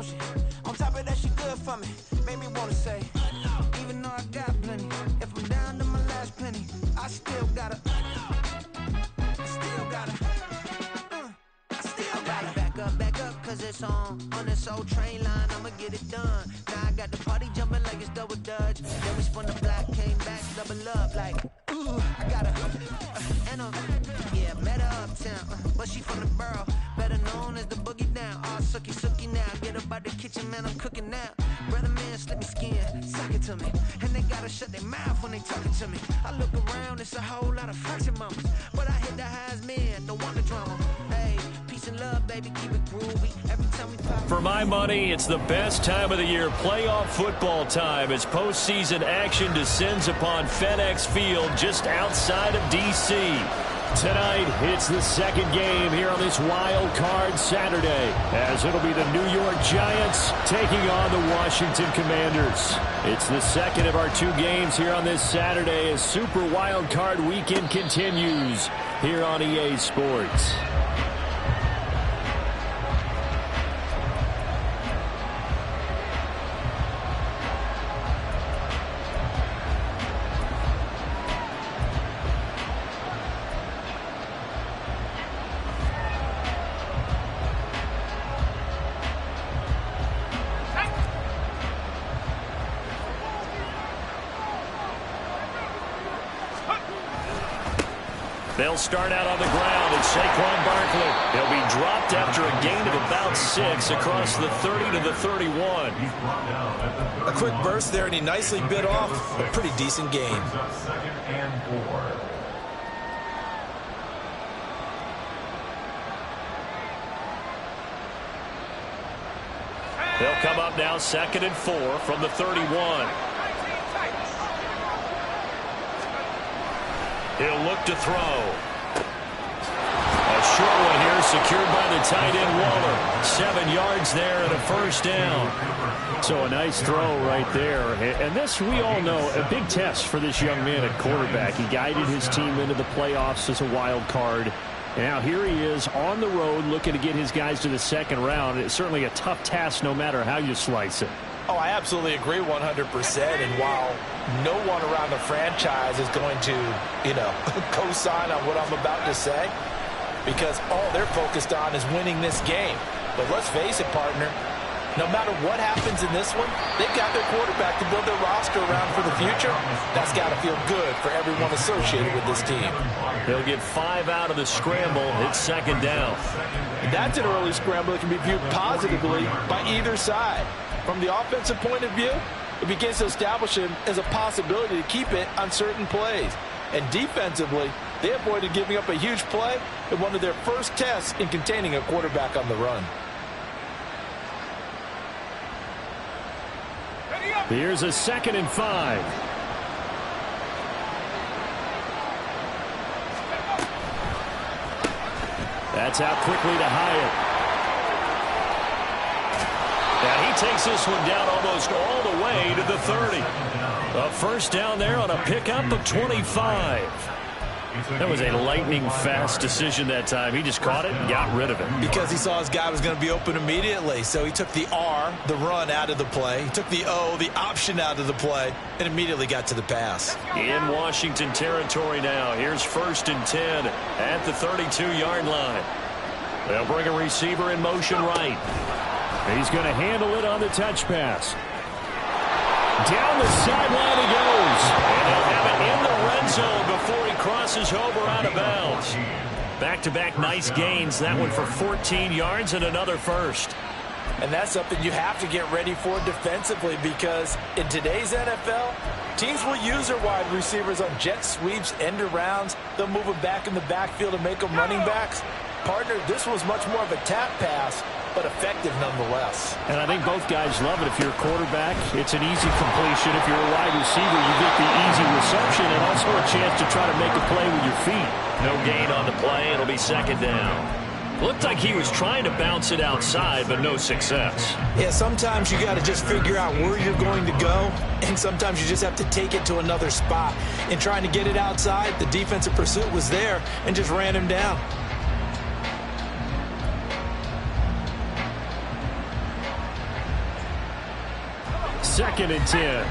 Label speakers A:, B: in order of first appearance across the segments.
A: don't she? On top of that, she good for me. Made me wanna say, even though I got plenty, if I'm down to my last penny, I still gotta, back up, cause it's on this old train line, I'ma get it done. Now I got the party jumping like it's double dutch. Then we spun the block, came back, double up like, ooh, I got yeah, met her uptown, but she from the borough, better known as the boogie down. All sookie now, get up out the kitchen, man, I'm cooking now. Brother man, slip me skin, suck it to me, and they gotta shut their mouth when they talking to me. I look around, it's a whole lot of fraction mamas, but I hit the highs, man, don't want the drama. Hey, peace and love, baby, keep it groovy. Every time we pop.
B: For my money, it's the best time of the year, playoff football time, as postseason action descends upon FedEx Field just outside of D.C. Tonight, it's the second game here on this wild card Saturday, as it'll be the New York Giants taking on the Washington Commanders. It's the second of our two games here on this Saturday as Super Wild Card Weekend continues here on EA Sports. They'll start out on the ground, and Saquon Barkley. He'll be dropped after a gain of about 6 across the 30 to the 31.
C: A quick burst there, and he nicely bit off a pretty decent gain.
B: They'll come up now 2nd and 4 from the 31. He'll look to throw. A short one here secured by the tight end Waller. 7 yards there and a first down. So a nice throw right there. And this, we all know, a big test for this young man at quarterback. He guided his team into the playoffs as a wild card. And now here he is on the road looking to get his guys to the second round. It's certainly a tough task no matter how you slice it.
C: Oh, I absolutely agree 100%. And while no one around the franchise is going to, co-sign on what I'm about to say, because all they're focused on is winning this game. But let's face it, partner, no matter what happens in this one, they've got their quarterback to build their roster around for the future. That's got to feel good for everyone associated with this team.
B: He'll get 5 out of the scramble. It's second down.
D: And that's an early scramble that can be viewed positively by either side. From the offensive point of view, it begins to establish him as a possibility to keep it on certain plays. And defensively, they avoided giving up a huge play in one of their first tests in containing a quarterback on the run.
B: Here's a 2nd and 5. That's out quickly to Hyatt. And he takes this one down almost all the way to the 30. A first down there on a pickup of 25. That was a lightning-fast decision that time. He just caught it and got rid of it.
C: Because he saw his guy was going to be open immediately. So he took the R, the run, out of the play. He took the O, the option, out of the play, and immediately got to the pass.
B: In Washington territory now. Here's 1st and 10 at the 32-yard line. They'll bring a receiver in motion right. He's going to handle it on the touch pass. Down the sideline he goes. And he'll have it in the red zone before he crosses over out of bounds. Back-to-back nice gains. That one for 14 yards and another first.
C: And that's something you have to get ready for defensively, because in today's NFL, teams will use their wide receivers on jet sweeps, end arounds. They'll move them back in the backfield and make them running backs. Partner, this was much more of a tap pass, but effective nonetheless.
B: And I think both guys love it. If you're a quarterback, it's an easy completion. If you're a wide receiver, you get the easy reception and also a chance to try to make a play with your feet. No gain on the play. It'll be second down. Looked like he was trying to bounce it outside, but no success.
C: Yeah, sometimes you got to just figure out where you're going to go, and sometimes you just have to take it to another spot. In trying to get it outside, the defensive pursuit was there and just ran him down.
B: 2nd and 10.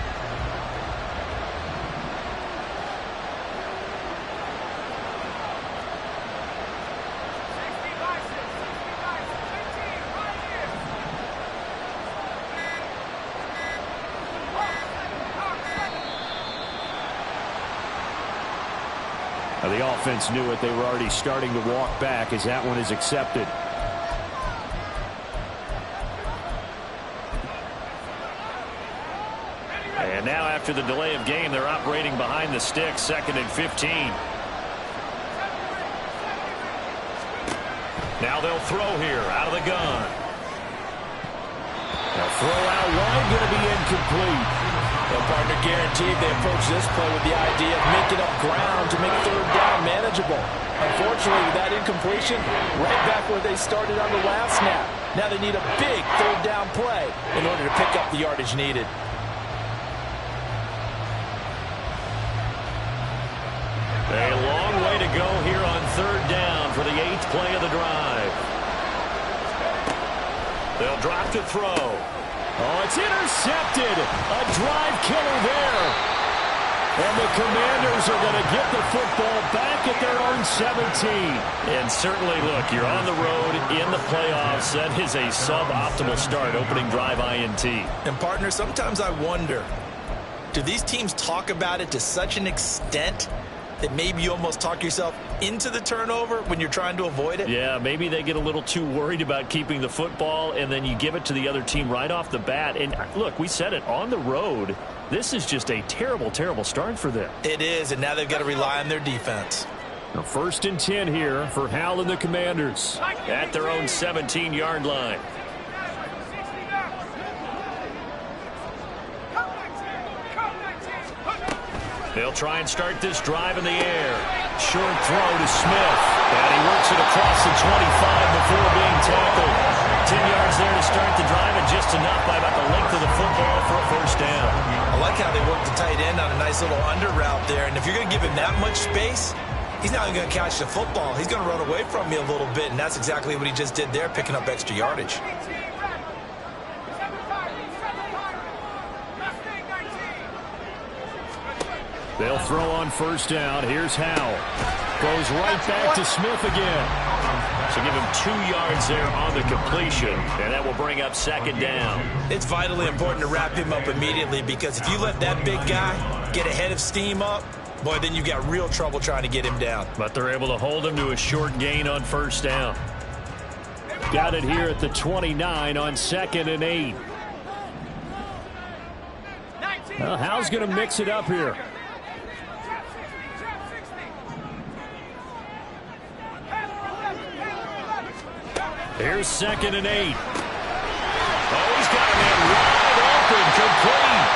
B: The offense knew it. They were already starting to walk back as that one is accepted. And now after the delay of game, they're operating behind the sticks, 2nd and 15. Now they'll throw here out of the gun. They'll throw out wide, going to be incomplete.
D: The partner guaranteed they approach this play with the idea of making up ground to make 3rd down manageable. Unfortunately, with that incompletion, right back where they started on the last snap. Now they need a big 3rd down play in order to pick up the yardage needed.
B: A long way to go here on 3rd down for the 8th play of the drive. They'll drop to throw. Oh, it's intercepted. A drive killer there. And the Commanders are going to get the football back at their own 17. And certainly, look, you're on the road in the playoffs. That is a suboptimal start, opening drive INT.
C: And, partner, sometimes I wonder, do these teams talk about it to such an extent that maybe you almost talk yourself into the turnover when you're trying to avoid it?
B: Yeah, maybe they get a little too worried about keeping the football, and then you give it to the other team right off the bat. And look, we said it, on the road, this is just a terrible, terrible start for them.
C: It is, and now they've got to rely on their defense.
B: Now 1st and 10 here for Hal and the Commanders at their own 17-yard line. They'll try and start this drive in the air. Short throw to Smith. And he works it across the 25 before being tackled. 10 yards there to start the drive, and just enough by about the length of the football for a 1st down.
C: I like how they work the tight end on a nice little under route there. And if you're going to give him that much space, he's not even going to catch the football. He's going to run away from me a little bit, and that's exactly what he just did there, picking up extra yardage.
B: They'll throw on 1st down. Here's Howell. Goes right back to Smith again. So give him 2 yards there on the completion, and that will bring up 2nd down.
C: It's vitally important to wrap him up immediately, because if you let that big guy get ahead of steam up, boy, then you got real trouble trying to get him down.
B: But they're able to hold him to a short gain on 1st down. Got it here at the 29 on 2nd and 8. Well, Howell's going to mix it up here. Here's 2nd and 8. Oh, he's got a man wide open, complete.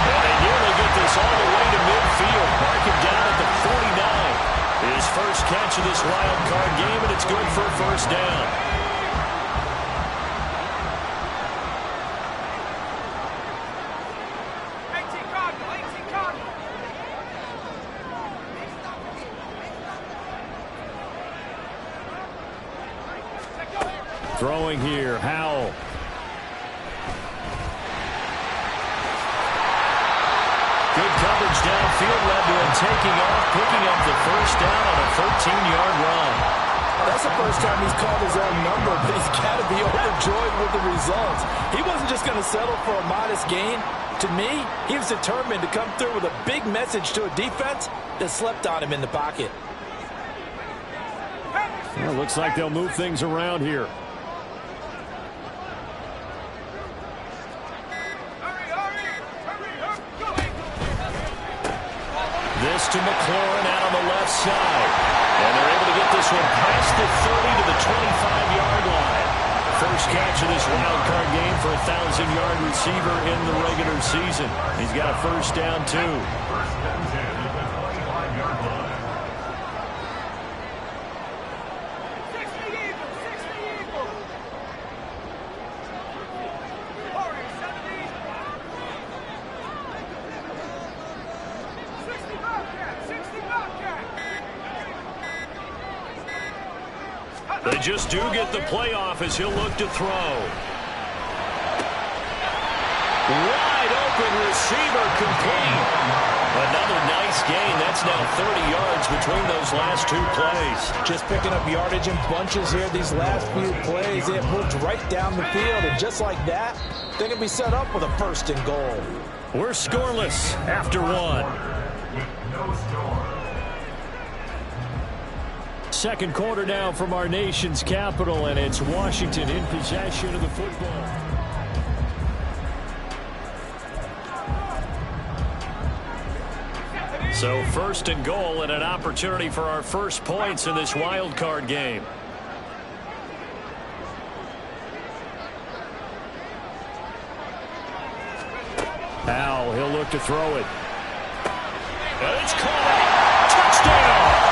B: And they nearly get this all the way to midfield. Mark him down at the 49. His first catch of this wild card game, and it's good for a 1st down. Throwing here, Howell. Good coverage downfield, led to him taking off, picking up the 1st down on a 13-yard run.
D: That's the first time he's called his own number, but he's got to be overjoyed with the results. He wasn't just going to settle for a modest gain. To me, he was determined to come through with a big message to a defense that slept on him in the pocket.
B: Well, looks like they'll move things around here. This to McLaurin out on the left side. And they're able to get this one past the 30 to the 25-yard line. First catch of this wild card game for a 1,000-yard receiver in the regular season. He's got a 1st down, too. They just do get the playoff as he'll look to throw. Wide open. open receiver complete. Another nice gain. That's now 30 yards between those last two plays.
D: Just picking up yardage in bunches here. These last few plays, they have moved right down the field. And just like that, they can be set up with a 1st and goal.
B: We're scoreless after one. Second quarter now from our nation's capital, and it's Washington in possession of the football. So 1st and goal and an opportunity for our first points in this wild card game. Powell, he'll look to throw it. And it's caught. Touchdown!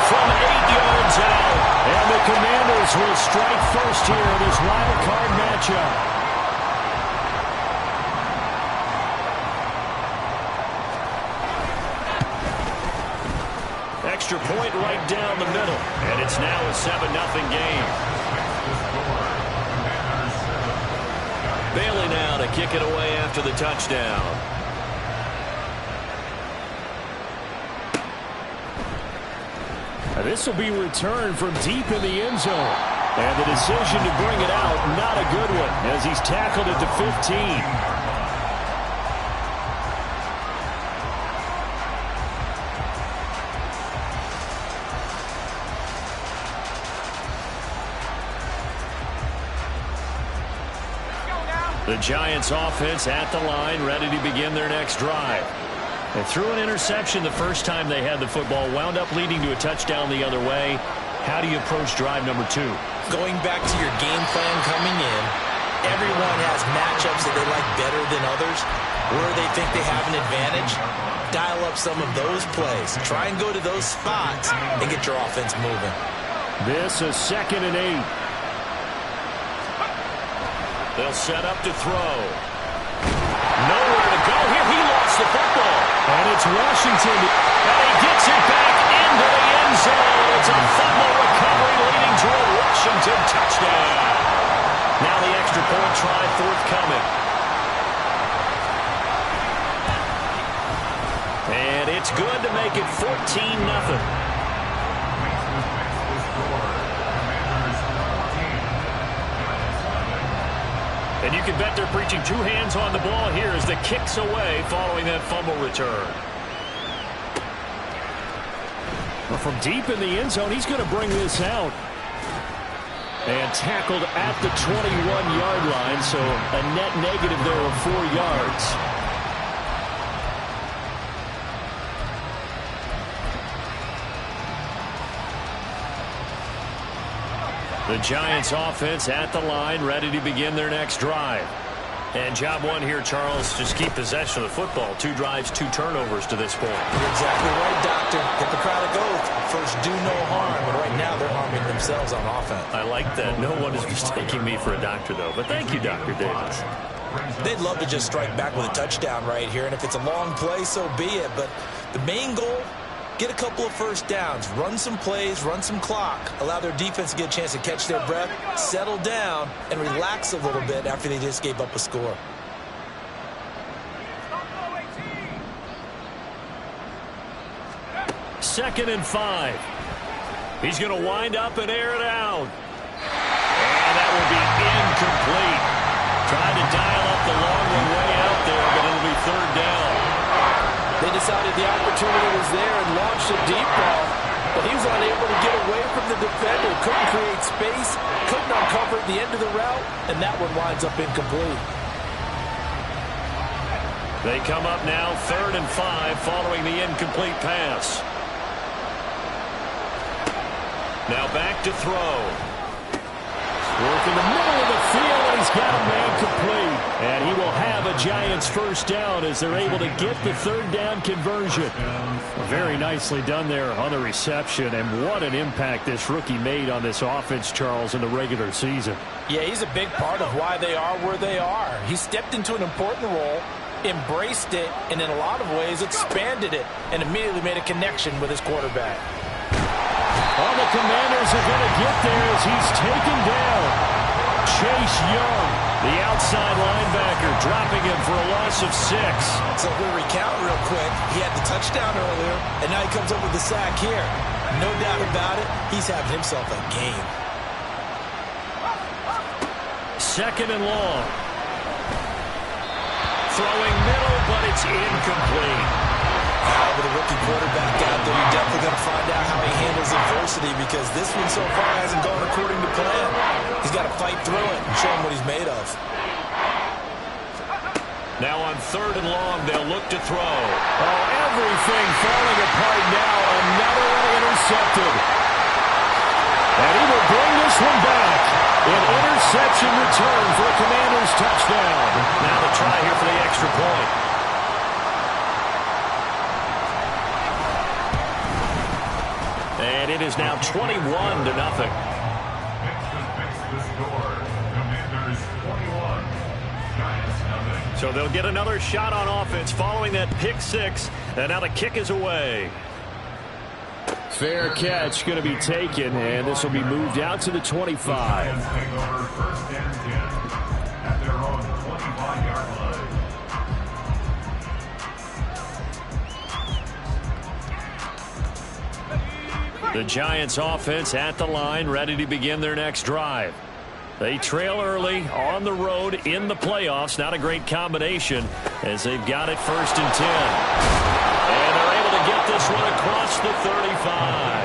B: From 8 yards out. And the Commanders will strike first here in this wild card matchup. Extra point right down the middle. And it's now a 7-0 game. Bailey now to kick it away after the touchdown. This will be returned from deep in the end zone. And the decision to bring it out, not a good one, as he's tackled at the 15. The Giants offense at the line, ready to begin their next drive. They threw an interception the first time they had the football, wound up leading to a touchdown the other way. How do you approach drive number 2?
C: Going back to your game plan coming in, everyone has matchups that they like better than others, where they think they have an advantage. Dial up some of those plays. Try and go to those spots and get your offense moving.
B: This is 2nd and 8. They'll set up to throw. Nowhere to go here. He lost the football. And it's Washington. And he gets it back into the end zone. It's a fumble recovery leading to a Washington touchdown. Now the extra point try forthcoming. And it's good to make it 14-0. And you can bet they're preaching 2 hands on the ball here as the kick's away following that fumble return. Well, from deep in the end zone, he's going to bring this out. And tackled at the 21-yard line, so a net negative there of 4 yards. The Giants offense at the line, ready to begin their next drive. And job 1 here, Charles, just keep possession of the football. 2 drives, 2 turnovers to this point.
C: You're exactly right, Doctor. Hippocratic oath. First, do no harm. And right now, they're harming themselves on offense.
B: I like that. No one is mistaking me for a doctor, though. But thank you, Dr. Davis.
C: They'd love to just strike back with a touchdown right here. And if it's a long play, so be it. But the main goal, get a couple of first downs, run some plays, run some clock, allow their defense to get a chance to catch their breath, settle down, and relax a little bit after they just gave up a score.
B: Second and 5. He's going to wind up and air it out. And that will be incomplete. Trying to dial up the long one way out there, but it'll be 3rd down.
D: They decided the opportunity was there and launched a deep ball, but he was unable to get away from the defender. Couldn't create space, couldn't uncover the end of the route, and that one winds up incomplete.
B: They come up now 3rd and 5 following the incomplete pass. Now back to throw. Work in the middle of the field, and he's got a man complete. And he will have a Giants first down as they're able to get the 3rd down conversion. Very nicely done there on the reception, and what an impact this rookie made on this offense, Charles, in the regular season.
D: Yeah, he's a big part of why they are where they are. He stepped into an important role, embraced it, and in a lot of ways expanded it, and immediately made a connection with his quarterback.
B: Well, the Commanders are going to get there as he's taken down. Chase Young The outside linebacker dropping him for a loss of 6.
C: So we'll recount real quick. He had the touchdown earlier, and now he comes up with the sack here. No doubt about it, he's having himself a game.
B: 2nd and long. Throwing middle, but it's incomplete.
C: With a rookie quarterback out there, you're definitely going to find out how he handles adversity, because this one so far hasn't gone according to plan. He's got to fight through it and show him what he's made of.
B: Now on 3rd and long, they'll look to throw. Oh, everything falling apart now. Another one intercepted. And he will bring this one back. An interception return for a Commanders touchdown. Now the try here for the extra point. And it is now 21-0. So they'll get another shot on offense following that pick 6. And now the kick is away. Fair catch going to be taken, and this will be moved out to the 25. The Giants offense at the line, ready to begin their next drive. They trail early on the road in the playoffs. Not a great combination as they've got it 1st and 10. And they're able to get this one across the 35.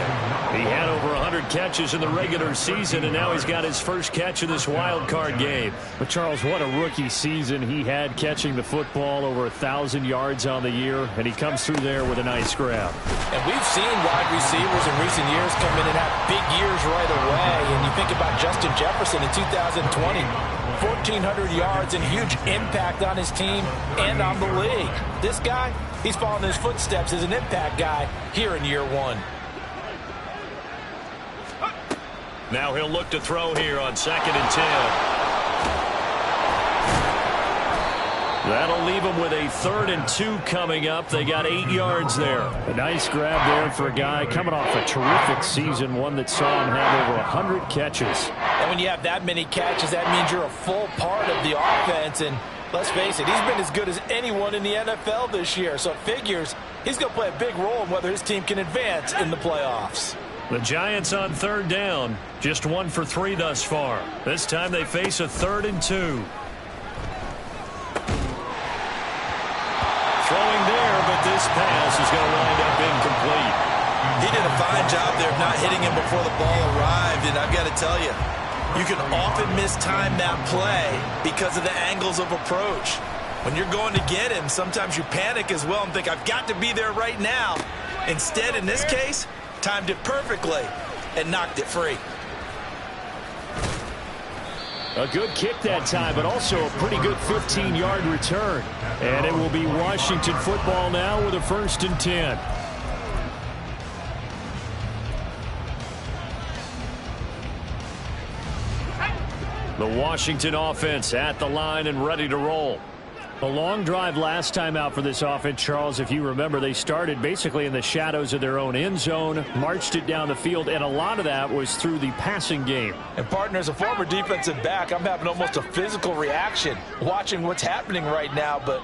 B: He had over 100 catches in the regular season, and now he's got his first catch in this wild card game. But Charles, what a rookie season he had, catching the football, over 1,000 yards on the year, and he comes through there with a nice grab.
C: And we've seen wide receivers in recent years come in and have big years right away. And you think about Justin Jefferson in 2020, 1,400 yards and huge impact on his team and on the league. This guy, he's following his footsteps as an impact guy here in year 1.
B: Now he'll look to throw here on 2nd and 10. That'll leave him with a 3rd and 2 coming up. They got 8 yards there. A nice grab there for a guy coming off a terrific season, one that saw him have over 100 catches.
C: And when you have that many catches, that means you're a full part of the offense. And let's face it, he's been as good as anyone in the NFL this year. So it figures he's going to play a big role in whether his team can advance in the playoffs.
B: The Giants on 3rd down, just 1 for 3 thus far. This time they face a 3rd and 2. Throwing there, but this pass is going to wind up incomplete.
C: He did a fine job there of not hitting him before the ball arrived, and I've got to tell you, you can often mistime that play because of the angles of approach. When you're going to get him, sometimes you panic as well and think, I've got to be there right now. Instead, in this case, timed it perfectly and knocked it free.
B: A good kick that time, but also a pretty good 15-yard return. And it will be Washington football now with a 1st and 10. The Washington offense at the line and ready to roll. A long drive last time out for this offense, Charles. If you remember, they started basically in the shadows of their own end zone, marched it down the field, and a lot of that was through the passing game.
C: And, partner, as a former defensive back, I'm having almost a physical reaction watching what's happening right now. But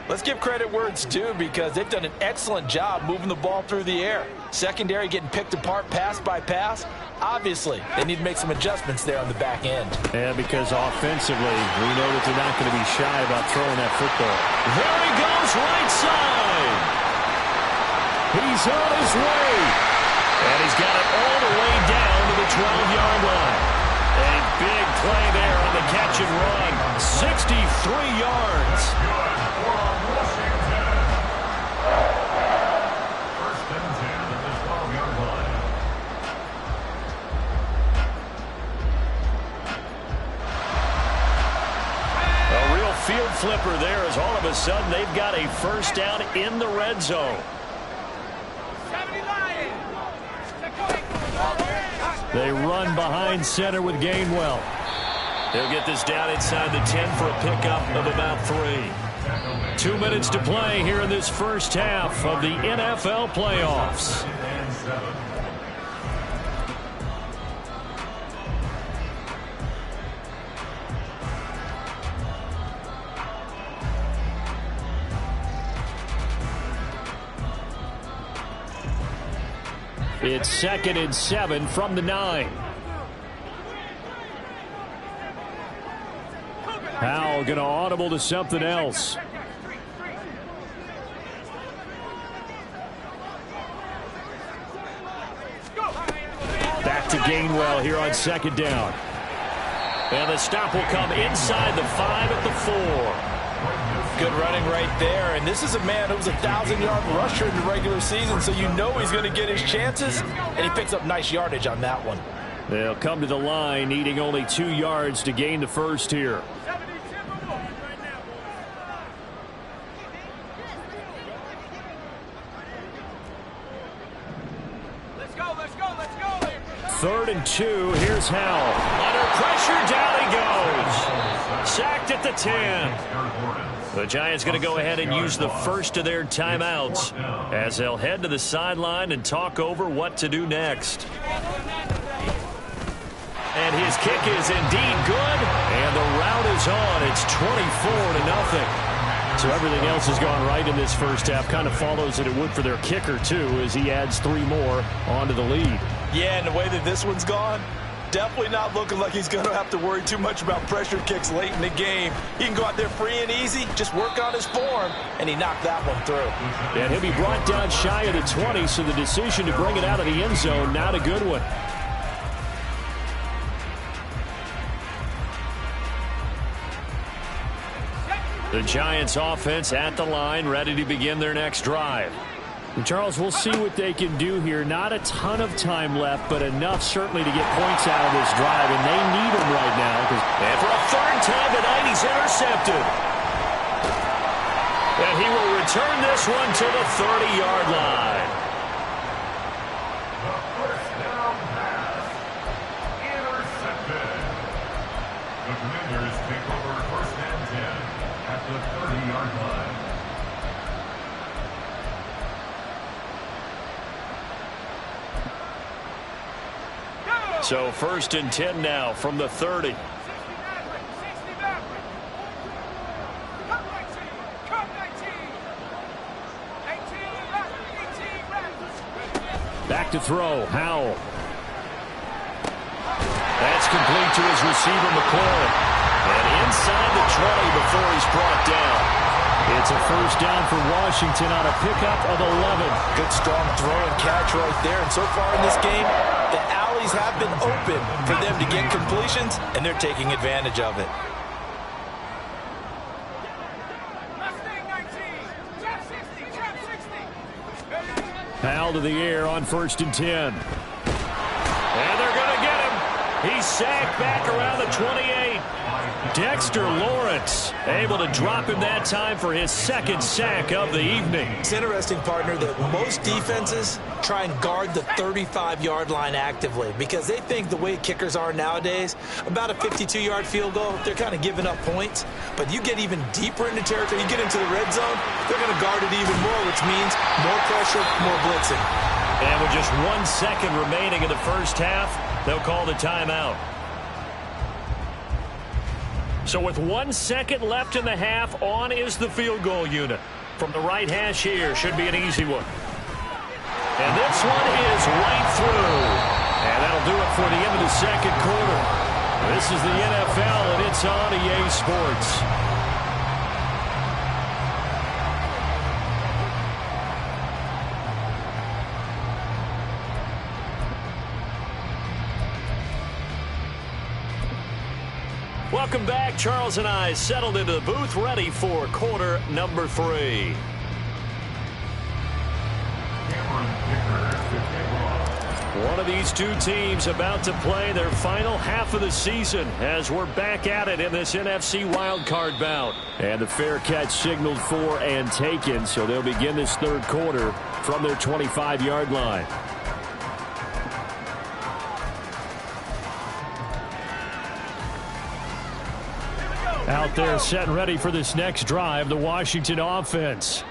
C: let's give credit where it's due, because they've done an excellent job moving the ball through the air. Secondary getting picked apart pass by pass. Obviously, they need to make some adjustments there on the back end.
B: Yeah, because offensively, we know that they're not going to be shy about throwing that football. There he goes, right side. He's on his way. And he's got it all the way down to the 12-yard line. A big play there on the catch and run. 63 yards. Field flipper there, as all of a sudden they've got a first down in the red zone. They run behind center with Gainwell. They'll get this down inside the 10 for a pickup of about 3. 2 minutes to play here in this first half of the NFL playoffs. It's 2nd and 7 from the 9. Howell going to audible to something else. Back to Gainwell here on 2nd down. And the stop will come inside the 5 at the 4.
C: Good running right there. And this is a man who was a 1,000-yard rusher in the regular season, so you know he's going to get his chances. And he picks up nice yardage on that one.
B: They'll come to the line needing only 2 yards to gain the first here. Third and 2. Here's Howell. Under pressure, down he goes. Sacked at the 10. The Giants going to go ahead and use the first of their timeouts as they'll head to the sideline and talk over what to do next. And his kick is indeed good. And the route is on. It's 24-0. So everything else has gone right in this first half. Kind of follows that it would for their kicker, too, as he adds 3 more onto the lead.
C: Yeah, and the way that this one's gone, definitely not looking like he's going to have to worry too much about pressure kicks late in the game. He can go out there free and easy, just work on his form, and he knocked that one through.
B: And he'll be brought down shy of the 20, so the decision to bring it out of the end zone, not a good one. The Giants offense at the line, ready to begin their next drive. And Charles, we'll see what they can do here. Not a ton of time left, but enough certainly to get points out of this drive, and they need them right now. And for a third time tonight, he's intercepted. And he will return this one to the 30-yard line.
E: First down pass. Intercepted. The Commanders take over 1st and 10 at the 30-yard line.
B: So 1st and 10 now from the 30. Back to throw. Howell. That's complete to his receiver, McCoy. And inside the 20 before he's brought down. It's a first down for Washington on a pickup of 11.
C: Good strong throw and catch right there. And so far in this game, the alleys have been open for them to get completions, and they're taking advantage of it.
B: Howell to the air on 1st and 10. And they're going to get him. He's sacked back around the 28. Dexter Lawrence able to drop him that time for his 2nd sack of the evening.
C: It's interesting, partner, that most defenses try and guard the 35-yard line actively because they think the way kickers are nowadays, about a 52-yard field goal, they're kind of giving up points. But you get even deeper into territory, you get into the red zone, they're going to guard it even more, which means more pressure, more blitzing.
B: And with just 1 second remaining in the first half, they'll call the timeout. So with 1 second left in the half, on is the field goal unit. From the right hash here, should be an easy one. And this one is right through. And that'll do it for the end of the 2nd quarter. This is the NFL, and it's on EA Sports. Welcome back. Charles and I settled into the booth, ready for quarter number 3. One of these two teams about to play their final half of the season as we're back at it in this NFC wildcard bout. And the fair catch signaled for and taken, so they'll begin this 3rd quarter from their 25-yard line. Out there set and ready for this next drive, the Washington offense.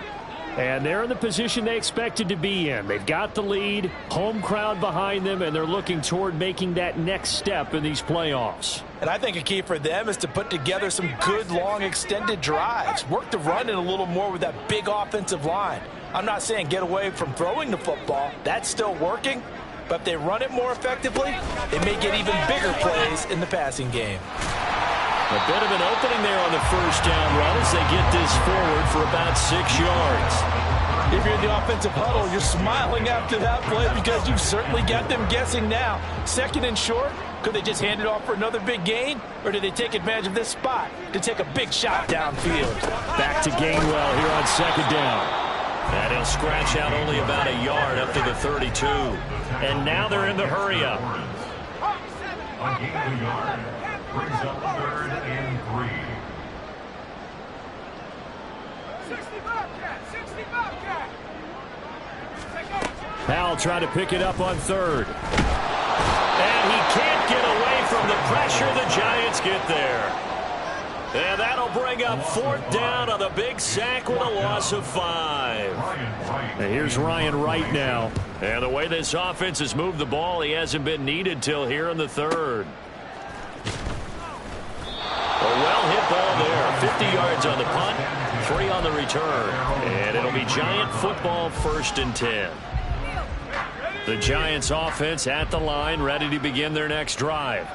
B: And they're in the position they expected to be in. They've got the lead, home crowd behind them, and they're looking toward making that next step in these playoffs.
C: And I think a key for them is to put together some good, long, extended drives. Work the run in a little more with that big offensive line. I'm not saying get away from throwing the football. That's still working.
D: But if they run it more effectively, they may get even bigger plays in the passing game.
B: A bit of an opening there on the first down run as they get this forward for about 6 yards.
D: If you're in the offensive huddle, you're smiling after that play because you've certainly got them guessing now. 2nd and short, could they just hand it off for another big gain? Or did they take advantage of this spot to take a big shot downfield?
B: Back to Gainwell here on 2nd down. And he'll scratch out only about a yard up to the 32. And now they're in the hurry-up.
E: A gain of a yard brings up 3rd and 3.
F: 60 Bobcat! 60 Bobcat!
B: Powell trying to pick it up on 3rd. And he can't get away from the pressure. The Giants get there. And that'll bring up 4th down on the big sack with a loss of 5. And here's Ryan Wright now. And the way this offense has moved the ball, he hasn't been needed till here in the 3rd. A well-hit ball there. 50 yards on the punt, 3 on the return. And it'll be Giant football 1st and 10. The Giants offense at the line, ready to begin their next drive.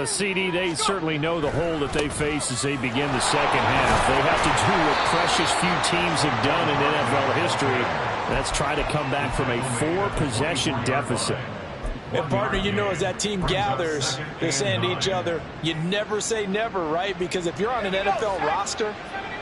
G: CD, they certainly know the hole that they face as they begin the second half. They have to do what precious few teams have done in NFL history. That's try to come back from a 4-possession deficit.
D: And, partner, you know, as that team gathers, they're saying to each other, you never say never, right? Because if you're on an NFL roster,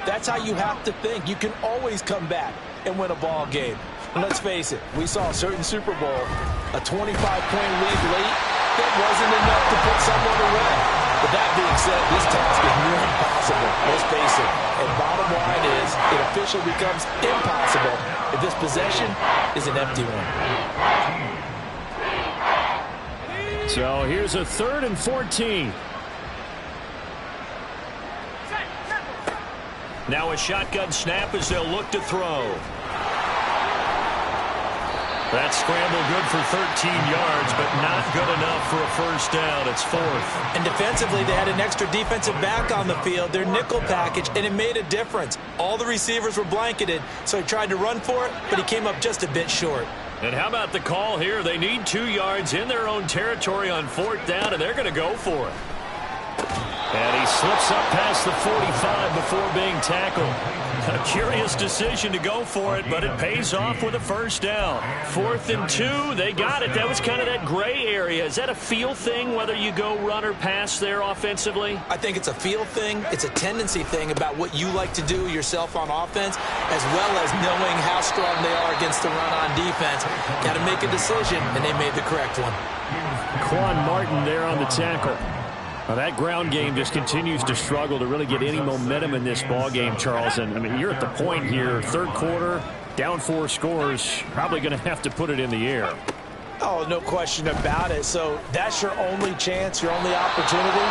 D: that's how you have to think. You can always come back and win a ball game. And let's face it, we saw a certain Super Bowl, a 25-point lead late, that wasn't enough to put someone away. But that being said, this task is nearly impossible. Let's face it. And bottom line is, it officially becomes impossible if this possession is an empty one.
G: So here's a 3rd and 14.
B: Now a shotgun snap as they'll look to throw. That scramble good for 13 yards, but not good enough for a 1st down. It's 4th.
D: And defensively, they had an extra defensive back on the field, their nickel package, and it made a difference. All the receivers were blanketed, so he tried to run for it, but he came up just a bit short.
B: And how about the call here? They need 2 yards in their own territory on 4th down, and they're going to go for it. And he slips up past the 45 before being tackled. A curious decision to go for it, but it pays off with a 1st down. 4th and 2, they got it. That was kind of that gray area. Is that a feel thing, whether you go run or pass there offensively?
D: I think it's a feel thing. It's a tendency thing about what you like to do yourself on offense, as well as knowing how strong they are against the run on defense. Got to make a decision, and they made the correct one.
G: Quan Martin there on the tackle. Well, that ground game just continues to struggle to really get any momentum in this ball game, Charles. And I mean, you're at the point here, 3rd quarter, down 4 scores, probably going to have to put it in the air.
D: Oh, no question about it. So that's your only chance, your only opportunity.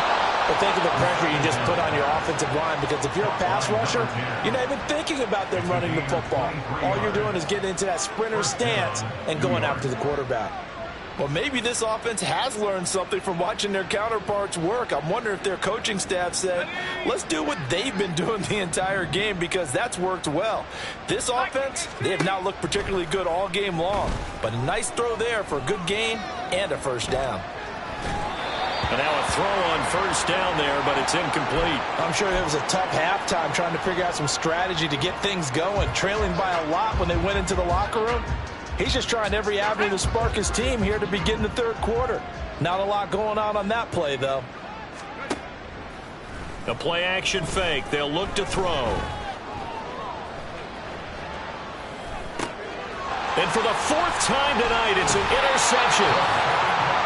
D: But think of the pressure you just put on your offensive line, because if you're a pass rusher, you're not even thinking about them running the football. All you're doing is getting into that sprinter stance and going after the quarterback.
C: Well, maybe this offense has learned something from watching their counterparts work. I'm wondering if their coaching staff said, let's do what they've been doing the entire game, because that's worked well. This offense, they have not looked particularly good all game long, but a nice throw there for a good gain and a 1st down.
B: And now a throw on 1st down there, but it's incomplete.
D: I'm sure it was a tough halftime trying to figure out some strategy to get things going, trailing by a lot when they went into the locker room. He's just trying every avenue to spark his team here to begin the 3rd quarter. Not a lot going on that play, though.
B: The play action fake. They'll look to throw. And for the 4th time tonight, it's an interception.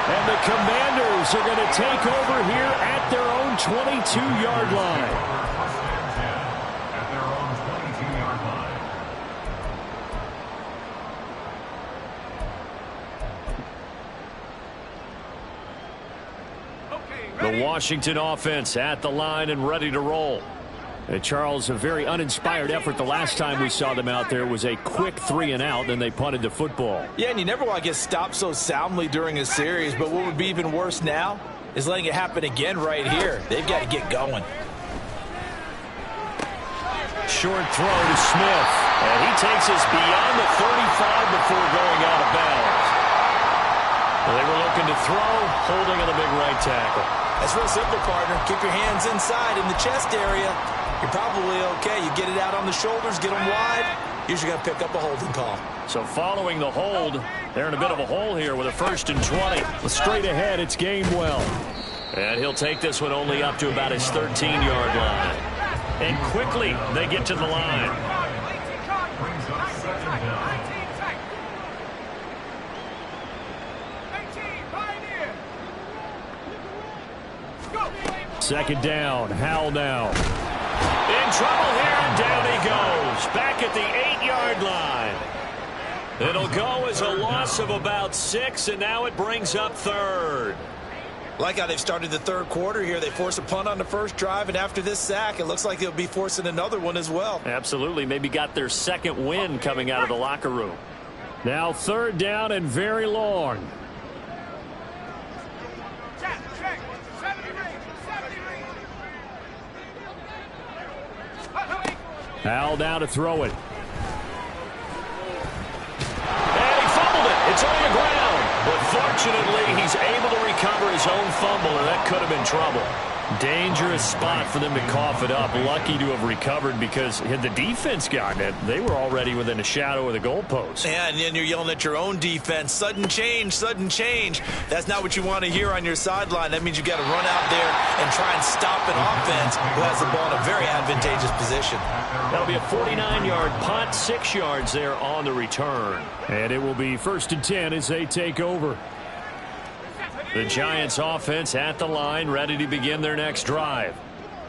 B: And the Commanders are going to take over here at their own 22-yard line.
E: At their own 22-yard line.
B: The Washington offense at the line and ready to roll. And Charles, a very uninspired effort the last time we saw them out there was a quick 3 and out, then they punted the football.
D: Yeah, and you never want to get stopped so soundly during a series, but what would be even worse now is letting it happen again right here. They've got to get going.
B: Short throw to Smith, and he takes us beyond the 35 before going out of bounds. They were looking to throw, holding on the big right tackle.
C: That's real simple, partner. Keep your hands inside in the chest area. You're probably okay. You get it out on the shoulders, get them wide. Usually got to pick up a holding call.
B: So following the hold, they're in a bit of a hole here with a 1st and 20.
G: Straight ahead, it's Gainwell.
B: And he'll take this one only up to about his 13-yard line. And quickly, they get to the line.
G: Second down, Howell now.
B: In trouble here, and down he goes. Back at the 8-yard line. It'll go as a loss of about 6, and now it brings up 3rd.
C: Like how they've started the third quarter here. They force a punt on the first drive, and after this sack, it looks like they'll be forcing another one as well.
G: Absolutely. Maybe got their second win coming out of the locker room. Now 3rd down and very long. Howell now to throw it.
B: And he fumbled it. It's on the ground. But fortunately, he's able to recover his own fumble, and that could have been trouble.
G: Dangerous spot for them to cough it up. Lucky to have recovered because had the defense gotten it, they were already within a shadow of the goalpost.
C: Yeah, and then you're yelling at your own defense. Sudden change, sudden change. That's not what you want to hear on your sideline. That means you've got to run out there and try and stop an offense who has the ball in a very advantageous position.
B: That'll be a 49-yard punt, 6 yards there on the return.
G: And it will be 1st and 10 as they take over.
B: The Giants offense at the line, ready to begin their next drive.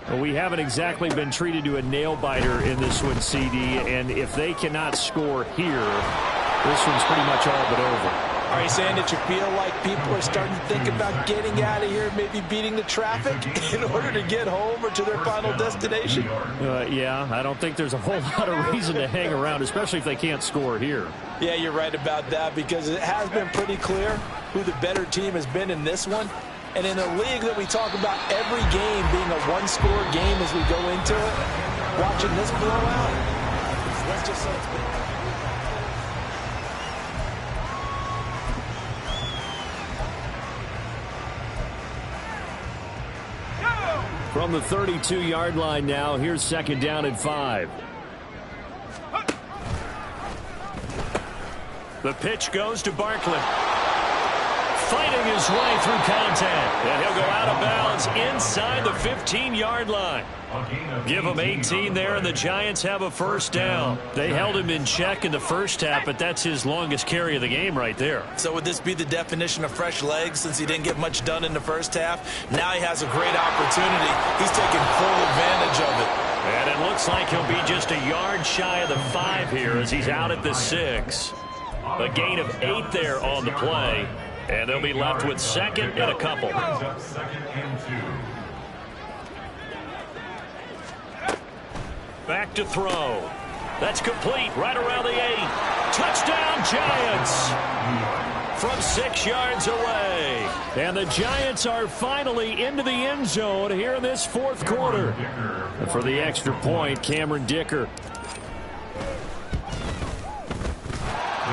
G: Well, we haven't exactly been treated to a nail-biter in this one, CD, and if they cannot score here, this one's pretty much all but over.
C: Are you saying that you feel like people are starting to think about getting out of here, maybe beating the traffic in order to get home or to their final destination?
G: Yeah, I don't think there's a whole lot of reason to hang around, especially if they can't score here.
C: Yeah, you're right about that because it has been pretty clear who the better team has been in this one. And in a league that we talk about every game being a one-score game as we go into it, watching this blowout, let's just say it's been...
G: From the 32-yard line now, here's 2nd down and 5.
B: The pitch goes to Barkley. Fighting his way through contact. And he'll go out of bounds inside the 15-yard line. Give him 18 there, and the Giants have a 1st down.
G: They held him in check in the first half, but that's his longest carry of the game right there.
C: So would this be the definition of fresh legs since he didn't get much done in the first half? Now he has a great opportunity. He's taking full advantage of it.
B: And it looks like he'll be just a yard shy of the 5 here as he's out at the 6. A gain of 8 there on the play. And they'll be left with 2nd and a couple. Back to throw. That's complete right around the 8. Touchdown, Giants! From 6 yards away.
G: And the Giants are finally into the end zone here in this 4th quarter. And for the extra point, Cameron Dicker.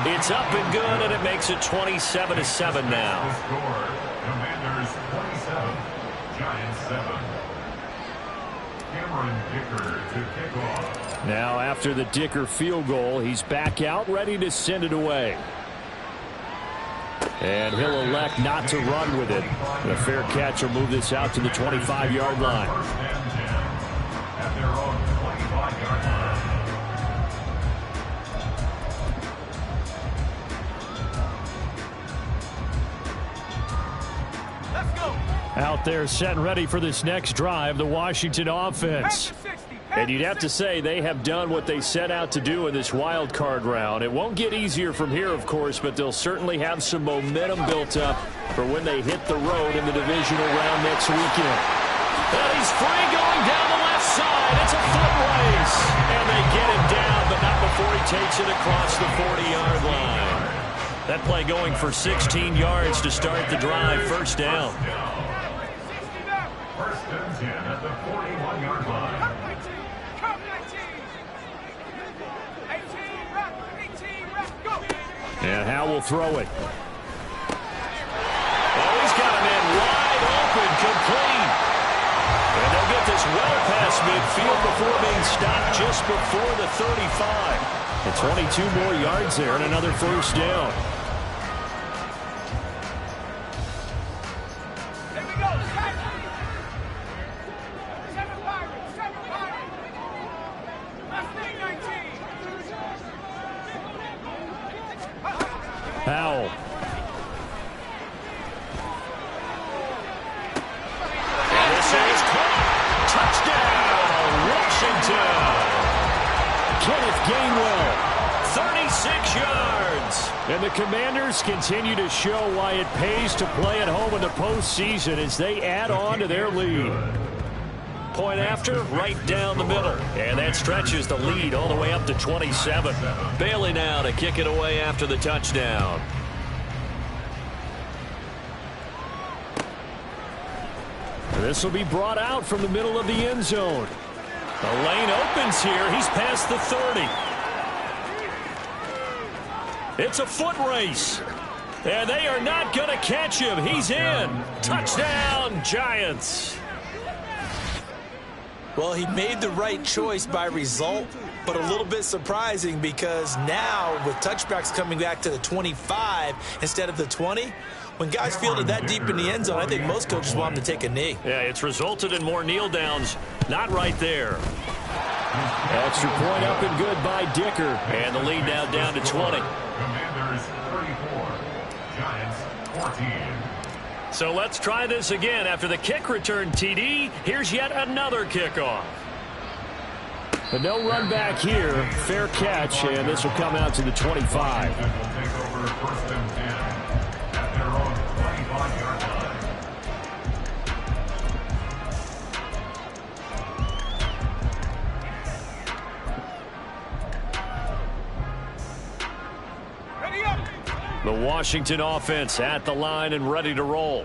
B: It's up and good, and it makes it 27-7 now.
E: Commanders 27, Giants 7. Cameron Dicker to kick off.
G: Now after the Dicker field goal, he's back out ready to send it away. And he'll elect not to run with it. And a fair catch will move this out to the 25-yard line.
E: 1st and 10 at their own 25-yard line.
G: Out there set and ready for this next drive, the Washington offense. And you'd have to say they have done what they set out to do in this wild card round. It won't get easier from here, of course, but they'll certainly have some momentum built up for when they hit the road in the divisional round next weekend.
B: And he's free going down the left side. It's a foot race. And they get him down, but not before he takes it across the 40-yard line. That play going for 16 yards to start the drive. 1st down.
E: 1st and 10 at the 41-yard line.
G: And Howell will throw it.
B: is well past midfield before being stopped just before the 35.
G: And 22 more yards there and another first down. Powell.
B: And this is caught. Touchdown, Washington.
G: Kenneth Gainwell.
B: 36 yards.
G: And the Commanders continue to show why it pays to play at home in the postseason as they add on to their lead.
B: Point after, right down the middle. And that stretches the lead all the way up to 27. Bailey now to kick it away after the touchdown.
G: This will be brought out from the middle of the end zone.
B: The lane opens here. He's past the 30. It's a foot race. And they are not going to catch him. He's in. Touchdown, Giants.
C: Well, he made the right choice by result, but a little bit surprising because now with touchbacks coming back to the 25 instead of the 20, when guys field it that deep in the end zone, I think most coaches want them to take a knee.
B: Yeah, it's resulted in more kneel downs. Not right there.
G: Extra point up and good by Dicker.
B: And the lead now down to 20.
E: Commanders 34, Giants 14.
B: So let's try this again. After the kick return TD, here's yet another kickoff.
G: But no run back here. Fair catch, and this will come out to the 25.
E: Washington will take over first and 10 at their own 25-yard line.
F: Ready up!
G: The Washington offense at the line and ready to roll.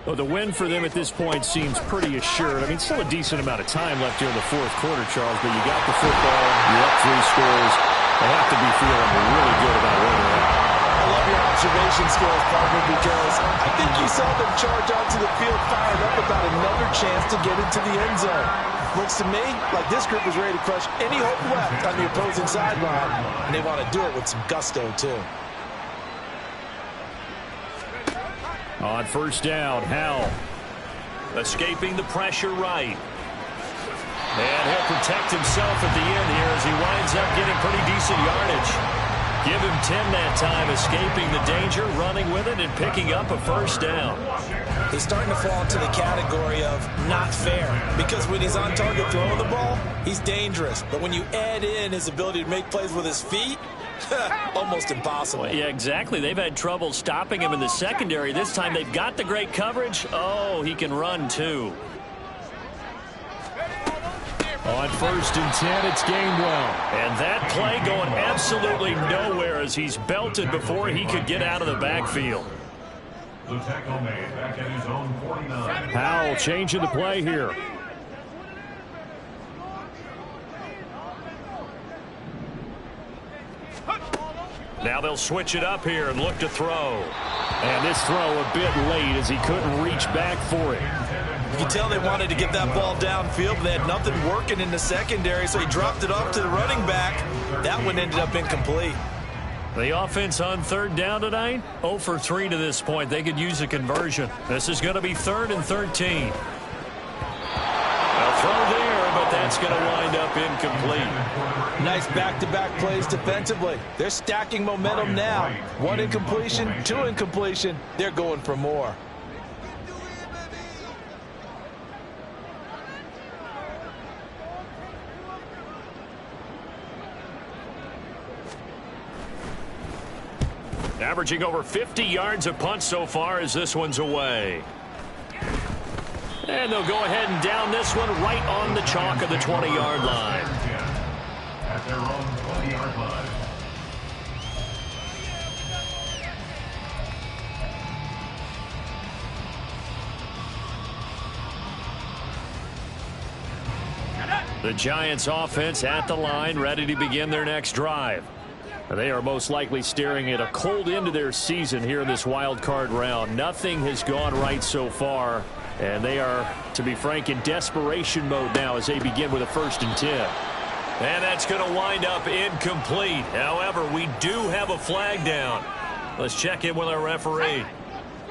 G: Well, the win for them at this point seems pretty assured. I mean, still a decent amount of time left here in the fourth quarter, Charles, but you got the football, you're up 3 scores. They have to be feeling really good about where they're at.
C: I love your observation skills, partner, because I think you saw them charge onto the field fired up about another chance to get into the end zone. Looks to me like this group is ready to crush any hope left on the opposing sideline, and they want to do it with some gusto, too.
G: On first down, Howell.
B: Escaping the pressure right. And he'll protect himself at the end here as he winds up getting pretty decent yardage. Give him 10 that time, escaping the danger, running with it, and picking up a first down.
C: He's starting to fall into the category of not fair, because when he's on target throwing the ball, he's dangerous. But when you add in his ability to make plays with his feet, almost impossible.
B: Yeah, exactly. They've had trouble stopping him in the secondary. This time they've got the great coverage. Oh, he can run too.
G: On first and 10, it's Gainwell.
B: And that play going absolutely nowhere as he's belted before he could get out of the backfield.
E: The tackle made back at his own 49.
G: Howell changing the play here.
B: Now they'll switch it up here and look to throw.
G: And this throw a bit late as he couldn't reach back for it.
C: You can tell they wanted to get that ball downfield, but they had nothing working in the secondary, so he dropped it off to the running back. That one ended up incomplete.
B: The offense on third down tonight, 0 for 3 to this point. They could use a conversion. This is going to be 3rd and 13. A throw there, but that's going to wind up incomplete.
C: Nice back-to-back plays defensively. They're stacking momentum now. 1 incompletion, 2 incompletion. They're going for more.
B: Averaging over 50 yards a punt so far as this one's away. And they'll go ahead and down this one right on the chalk of the 20-yard line.
E: At their own 20-yard line.
B: The Giants offense at the line, ready to begin their next drive. They are most likely staring at a cold end to their season here in this wild card round. Nothing has gone right so far
G: And they are, to be frank, in desperation mode now as they begin with a 1st and 10.
B: And that's going to wind up incomplete. However, we do have a flag down. Let's check in with our referee.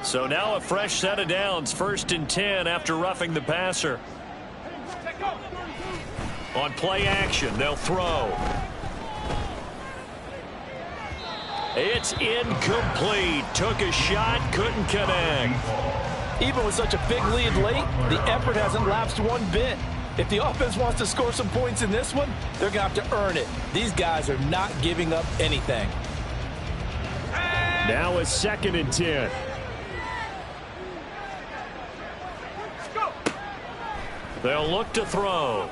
B: So now a fresh set of downs, 1st and 10 after roughing the passer. On play action, they'll throw. It's incomplete. Took a shot, couldn't connect.
D: Even with such a big lead late, the effort hasn't lapsed one bit. If the offense wants to score some points in this one, they're going to have to earn it. These guys are not giving up anything.
G: Now a 2nd and 10.
B: They'll look to throw.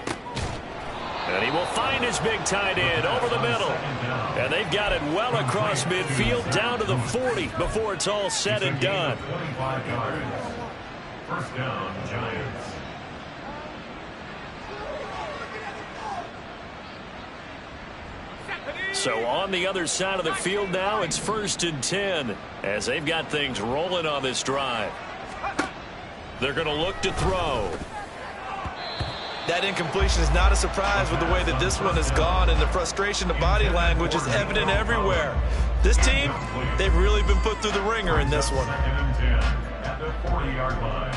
B: And he will find his big tight end over the middle. And they've got it well across midfield down to the 40 before it's all said and done.
E: 25 yards. First down, Giants.
B: So on the other side of the field now, it's 1st and 10 as they've got things rolling on this drive. They're going to look to throw.
C: That incompletion is not a surprise with the way that this one has gone, and the frustration, the body language is evident everywhere. This team, they've really been put through the ringer in this one.
E: 2nd and 10 at the 40-yard line.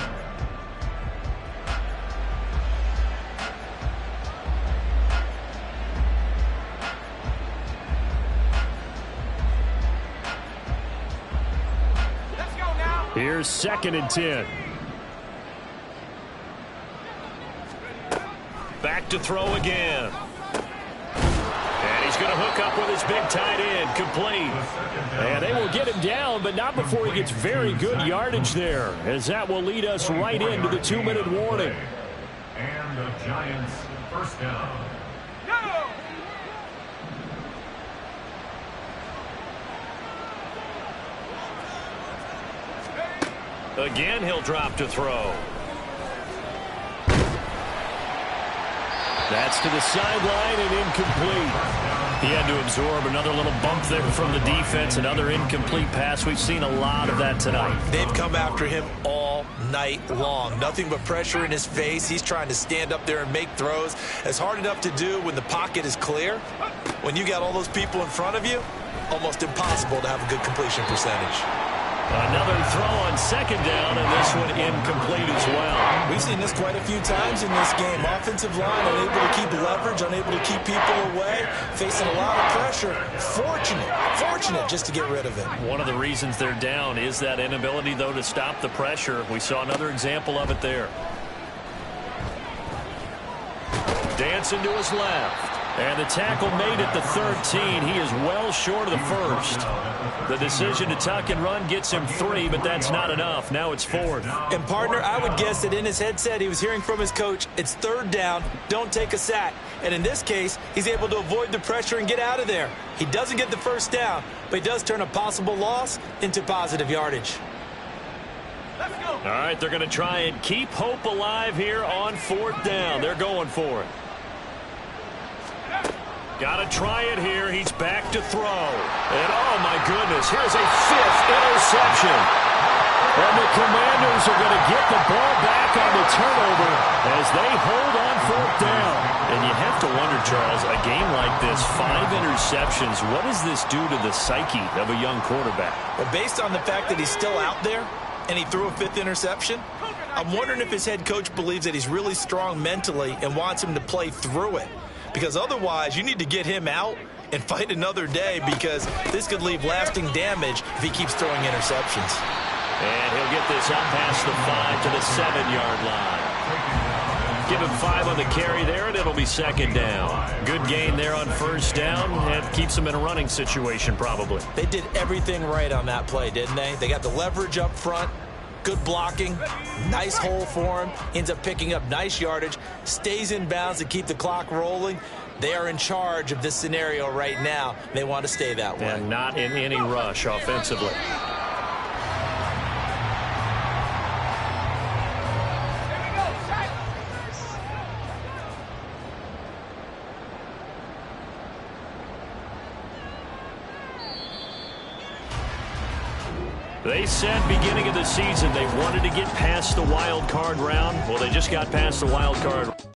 G: Here's 2nd and 10.
B: Back to throw again. And he's going to hook up with his big tight end, complete.
G: And they will get him down, but not before he gets very good yardage there, as that will lead us right into the 2-minute warning.
E: And the Giants' first down.
B: Again, he'll drop to throw.
G: That's to the sideline and incomplete.
B: He had to absorb another little bump there from the defense, another incomplete pass. We've seen a lot of that tonight.
C: They've come after him all night long. Nothing but pressure in his face. He's trying to stand up there and make throws. It's hard enough to do when the pocket is clear. When you got all those people in front of you, almost impossible to have a good completion percentage.
B: Another throw on 2nd down, and this one incomplete as well.
C: We've seen this quite a few times in this game. Offensive line unable to keep leverage, unable to keep people away, facing a lot of pressure. Fortunate just to get rid of it.
B: One of the reasons they're down is that inability, though, to stop the pressure. We saw another example of it there. Dancing to his left. And the tackle made at the 13. He is well short of the 1st. The decision to tuck and run gets him 3, but that's not enough. Now it's 4th.
C: And, partner, I would guess that in his headset he was hearing from his coach, it's 3rd down, don't take a sack. And in this case, he's able to avoid the pressure and get out of there. He doesn't get the 1st down, but he does turn a possible loss into positive yardage.
F: Let's go.
B: All right, they're going to try and keep hope alive here on 4th down. They're going for it. Got to try it here. He's back to throw. And, oh, my goodness, here's a 5th interception. And the Commanders are going to get the ball back on the turnover as they hold on 4th down. And you have to wonder, Charles, a game like this, 5 interceptions, what does this do to the psyche of a young quarterback?
C: Well, based on the fact that he's still out there and he threw a 5th interception, I'm wondering if his head coach believes that he's really strong mentally and wants him to play through it. Because otherwise, you need to get him out and fight another day, because this could leave lasting damage if he keeps throwing interceptions.
B: And he'll get this up past the 5 to the 7-yard line. Give him 5 on the carry there, and it'll be 2nd down. Good gain there on 1st down, and keeps them in a running situation probably.
C: They did everything right on that play, didn't they? They got the leverage up front. Good blocking, nice hole for him, ends up picking up nice yardage, stays in bounds to keep the clock rolling. They are in charge of this scenario right now. They want to stay that way.
B: And not in any rush offensively. They said beginning of the season they wanted to get past the wild card round. Well, they just got past the wild card